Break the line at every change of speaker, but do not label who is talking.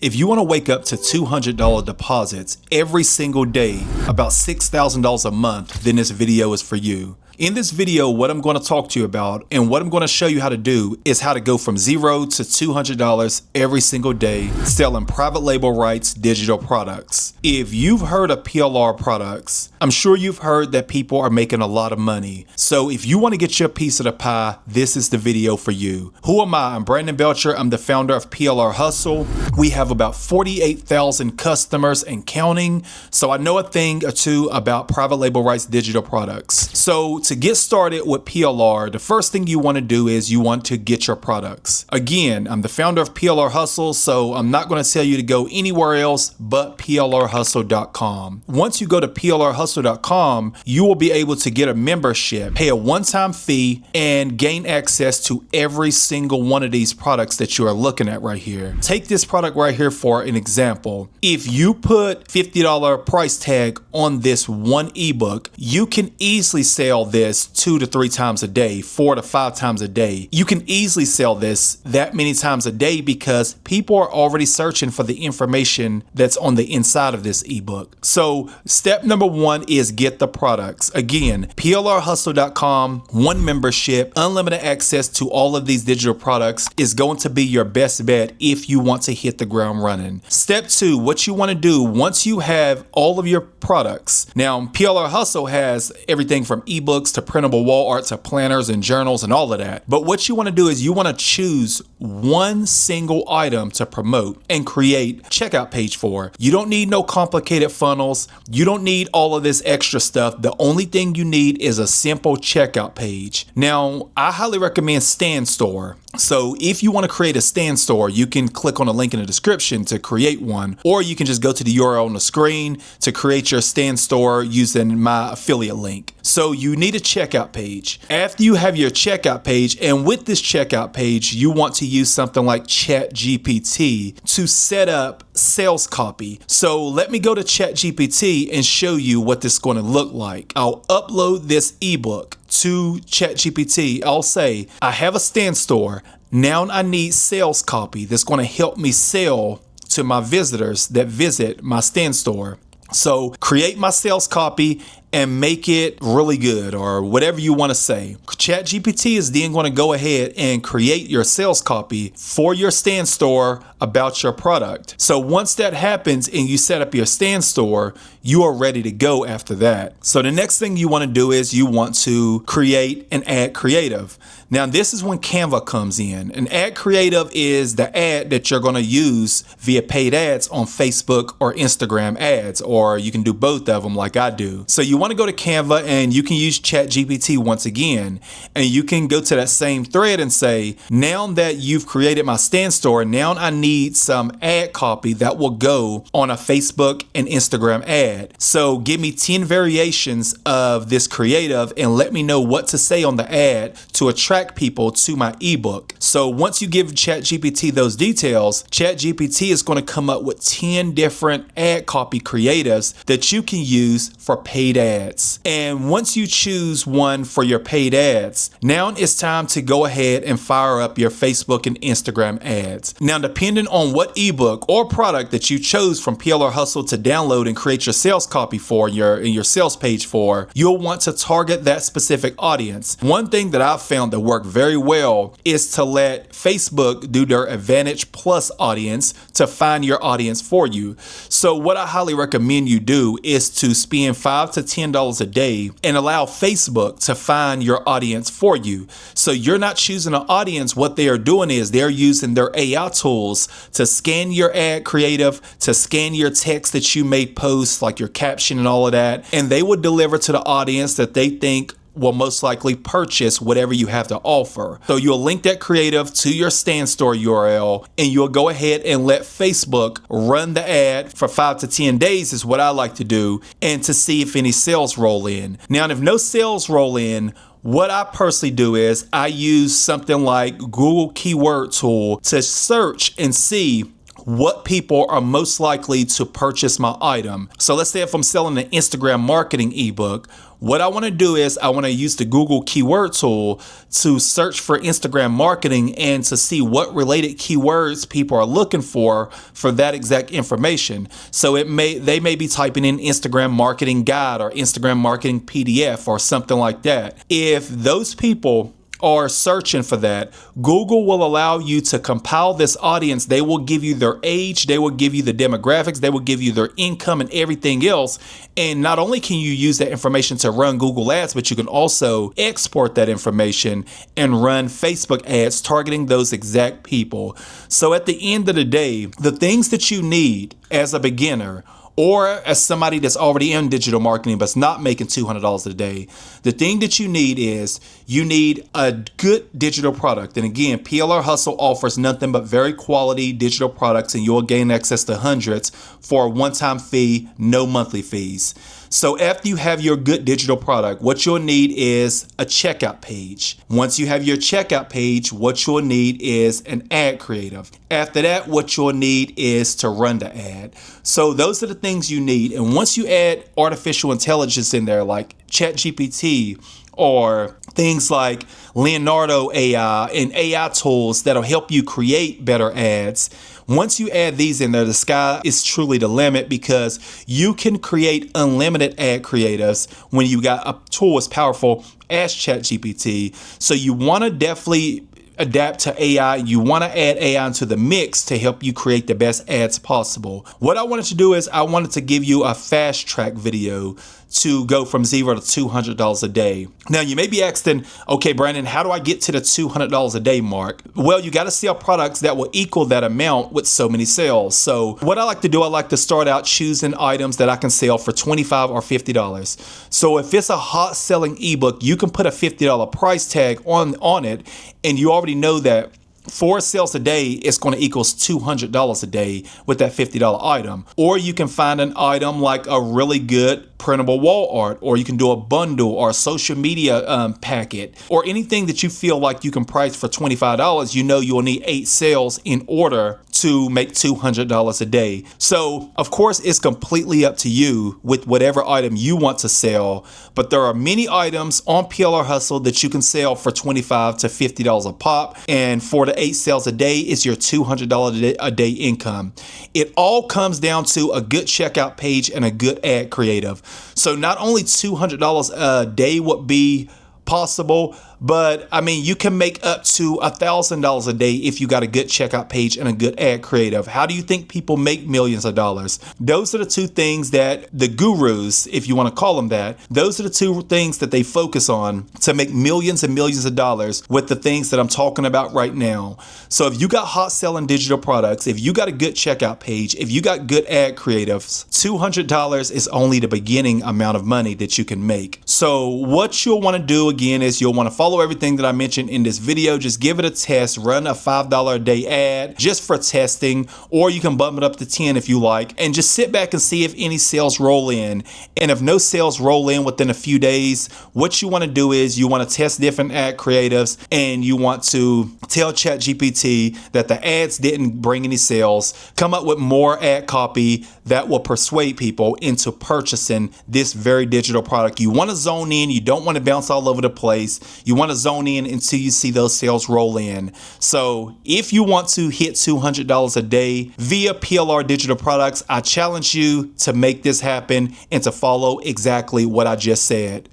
If you want to wake up to $200 deposits every single day, about $6,000 a month, then this video is for you. In this video, what I'm going to talk to you about and what I'm going to show you how to do is how to go from $0 to $200 every single day selling private label rights digital products. If you've heard of PLR products, I'm sure you've heard that people are making a lot of money. So if you want to get your piece of the pie, this is the video for you. Who am I? I'm Brandon Belcher. I'm the founder of PLR Hustle. We have about 48,000 customers and counting. So I know a thing or two about private label rights digital products. So to get started with PLR, the first thing you want to do is you want to get your products. Again, I'm the founder of PLR Hustle, so I'm not going to tell you to go anywhere else but plrhustle.com. Once you go to plrhustle.com, you will be able to get a membership, pay a one-time fee, and gain access to every single one of these products that you are looking at right here. Take this product right here for an example. If you put $50 price tag on this one ebook, you can easily sell this 2 to 3 times a day, 4 to 5 times a day. You can easily sell this that many times a day because people are already searching for the information that's on the inside of this ebook. So step number 1 is get the products. Again, plrhustle.com, one membership, unlimited access to all of these digital products is going to be your best bet if you want to hit the ground running. Step 2, what you want to do once you have all of your products. Now, PLR Hustle has everything from ebooks to printable wall art to planners and journals and all of that. But what you want to do is you want to choose one single item to promote and create checkout page for. You don't need no complicated funnels. You don't need all of this extra stuff. The only thing you need is a simple checkout page. Now, I highly recommend Stand Store. So if you want to create a stand store, you can click on a link in the description to create one, or you can just go to the URL on the screen to create your stand store using my affiliate link. So you need a checkout page. After you have your checkout page, and with this checkout page, you want to use something like ChatGPT to set up sales copy. So let me go to ChatGPT and show you what this is going to look like. I'll upload this ebook to ChatGPT. I'll say, I have a stand store. Now I need sales copy that's going to help me sell to my visitors that visit my stand store. So create my sales copy and make it really good, or whatever you want to say. ChatGPT is then going to go ahead and create your sales copy for your stand store about your product. So once that happens and you set up your stand store, you are ready to go after that. So the next thing you want to do is you want to create an ad creative. Now this is when Canva comes in. An ad creative is the ad that you're going to use via paid ads on Facebook or Instagram ads, or you can do both of them like I do. So you want to go to Canva and you can use ChatGPT once again, and you can go to that same thread and say, now that you've created my stand store, now I need some ad copy that will go on a Facebook and Instagram ad. So give me 10 variations of this creative and let me know what to say on the ad to attract people to my ebook. So once you give ChatGPT those details, ChatGPT is going to come up with 10 different ad copy creatives that you can use for paid ads. And once you choose one for your paid ads, now it's time to go ahead and fire up your Facebook and Instagram ads. Now, depending on what ebook or product that you chose from PLR Hustle to download and create your sales copy for, your sales page for, you'll want to target that specific audience. One thing that I've found that worked very well is to let Facebook do their Advantage Plus audience to find your audience for you. So what I highly recommend you do is to spend $5 to $10 a day and allow Facebook to find your audience for you. So you're not choosing an audience. What they are doing is they're using their AI tools to scan your ad creative, to scan your text that you may post, like your caption and all of that, and they will deliver to the audience that they think will most likely purchase whatever you have to offer. So you'll link that creative to your stand store URL, and you'll go ahead and let Facebook run the ad for 5 to 10 days is what I like to do, and to see if any sales roll in. Now, if no sales roll in, what I personally do is I use something like Google Keyword Tool to search and see what people are most likely to purchase my item. So let's say if I'm selling an Instagram marketing ebook, what I want to do is I want to use the Google keyword tool to search for Instagram marketing and to see what related keywords people are looking for that exact information. So they may be typing in Instagram marketing guide or Instagram marketing PDF or something like that. If those people are searching for that, Google will allow you to compile this audience. They will give you their age, they will give you the demographics, they will give you their income and everything else. And not only can you use that information to run Google ads, but you can also export that information and run Facebook ads targeting those exact people. So at the end of the day, the things that you need as a beginner or as somebody that's already in digital marketing but's not making $200 a day, the thing that you need is you need a good digital product. And again, PLR Hustle offers nothing but very quality digital products, and you'll gain access to hundreds for a one-time fee, no monthly fees. So after you have your good digital product, what you'll need is a checkout page. Once you have your checkout page, what you'll need is an ad creative. After that, what you'll need is to run the ad. So those are the things you need. And once you add artificial intelligence in there, like ChatGPT or things like Leonardo AI and AI tools that'll help you create better ads, once you add these in there, the sky is truly the limit, because you can create unlimited ad creatives when you got a tool as powerful as ChatGPT. So you want to definitely adapt to AI. You want to add AI into the mix to help you create the best ads possible. What I wanted to do is I wanted to give you a fast track video to go from $0 to $200 a day. Now you may be asking, okay, Brandon, how do I get to the $200 a day mark? Well, you got to sell products that will equal that amount with so many sales. So what I like to do, I like to start out choosing items that I can sell for $25 or $50. So if it's a hot selling ebook, you can put a $50 price tag on it, and you already know that 4 sales a day is going to equals $200 a day with that $50 item. Or you can find an item like a really good printable wall art, or you can do a bundle or a social media packet, or anything that you feel like you can price for $25. You know you'll need 8 sales in order to make $200 a day. So of course it's completely up to you with whatever item you want to sell, but there are many items on PLR Hustle that you can sell for $25 to $50 a pop, and for the 8 sales a day, it's your $200 a day income. It all comes down to a good checkout page and a good ad creative. So not only $200 a day would be possible, but I mean, you can make up to $1,000 a day if you got a good checkout page and a good ad creative. How do you think people make millions of dollars? Those are the two things that the gurus, if you want to call them that, those are the two things that they focus on to make millions and millions of dollars with the things that I'm talking about right now. So if you got hot selling digital products, if you got a good checkout page, if you got good ad creatives, $200 is only the beginning amount of money that you can make. So what you'll want to do again is you'll want to follow everything that I mentioned in this video. Just give it a test, run a $5 a day ad just for testing, or you can bump it up to 10 if you like, and just sit back and see if any sales roll in. And if no sales roll in within a few days, what you want to do is you want to test different ad creatives, and you want to tell ChatGPT that the ads didn't bring any sales. Come up with more ad copy that will persuade people into purchasing this very digital product. You want to zone in. You don't want to bounce all over the place. You want to zone in until you see those sales roll in. So if you want to hit $200 a day via PLR digital products, I challenge you to make this happen and to follow exactly what I just said.